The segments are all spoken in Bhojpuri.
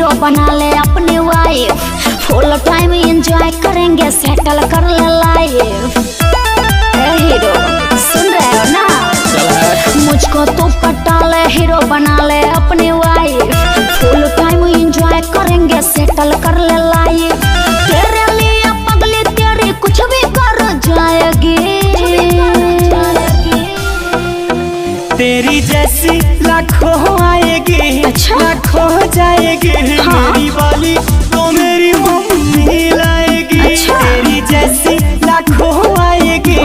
हीरो बना ले अपनी वाइफ, फुल टाइम एंजॉय करेंगे, सेटल कर ले लाइफ। हीरो सुन रहे हो ना? मुझको तो पटा ले, हीरो बना ले अपनी वाइफ, फुल टाइम एंजॉय करेंगे, सेटल कर ले लाइफ। तेरे लिए पगली तेरी कुछ भी कर जाएगी, तेरी जैसी लाखों आएगी, अच्छा? लाखों जाएगी। हाँ? मेरी वाली तो मेरी मम्मी लाएगी। अच्छा? तेरी जैसी लाखों आएगी,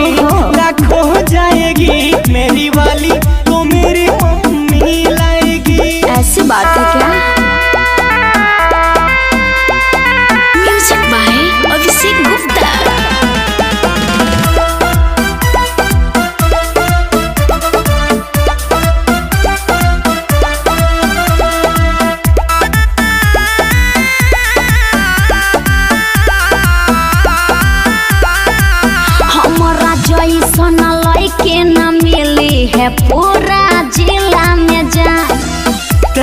लाखों जाएगी। मेरी वाली तो मेरी मम्मी लाएगी। ऐसी बात है क्या? Music by Abhishek Gupta. जैसन लड़के न मिली है पूरा जिला में जान,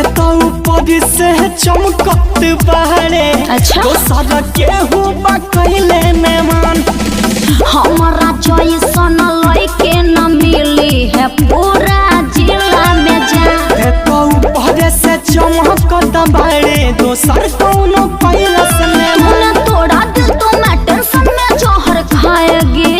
तो ऊपर से चमकत बहरे। अच्छा? तो सारा केहू बकैले मेहमान। हमारा जैसन लड़के न मिली है पूरा जिला में जान, तो ऊपर से चमकत बहरे। दोसर कौनो कैलस तूने तोड़ा दिल तो मैं टेंशन में जहर खाएगी।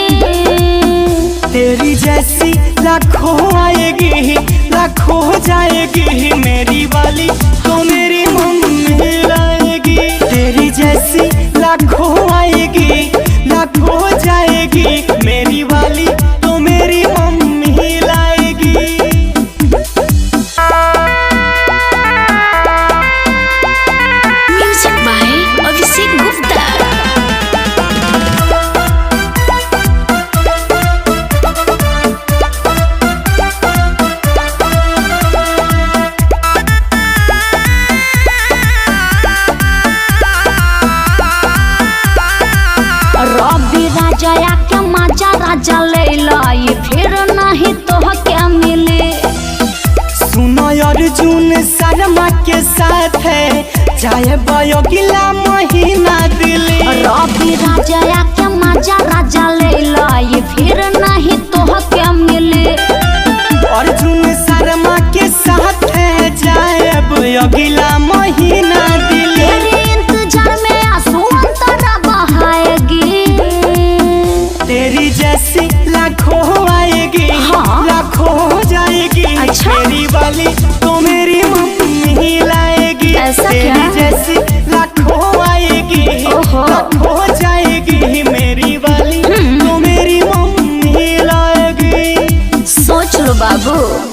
तेरी जैसी लाखों आएगी, लाखों जाएगी। मेरी वाली तो मेरी मम्मी लाएगी। तेरी जैसी लाखों आएगी, लाखों जाएगी। मेरी वाली तो मेरी मम्मी लाएगी। Music by Abhishek Gupta. रवि राजा के मजा राजा ले लाई, फिर नहीं तो क्या मिले। सुनो अर्जुन शर्मा के साथ है, चाहे बयोगिला महीना दिली। रवि राजा के मजा राजा ले लाई, फिर नहीं तो क्या मिले। अर्जुन शर्मा के साथ है, चाहे बयोगिला महीना दिली। तेरे इंतजार में आंसू अंतरा बहाएगी। तेरी जैसी लाखों आएगी, हाँ? लाखों जाएगी। अच्छा? मेरी वाली तो मेरी मम्मी लाएगी। ऐसा तेरी क्या? जैसी लाखों आएगी, ओहो। लाखों जाएगी। मेरी वाली तो मेरी मम्मी लाएगी। सोच लो बाबू।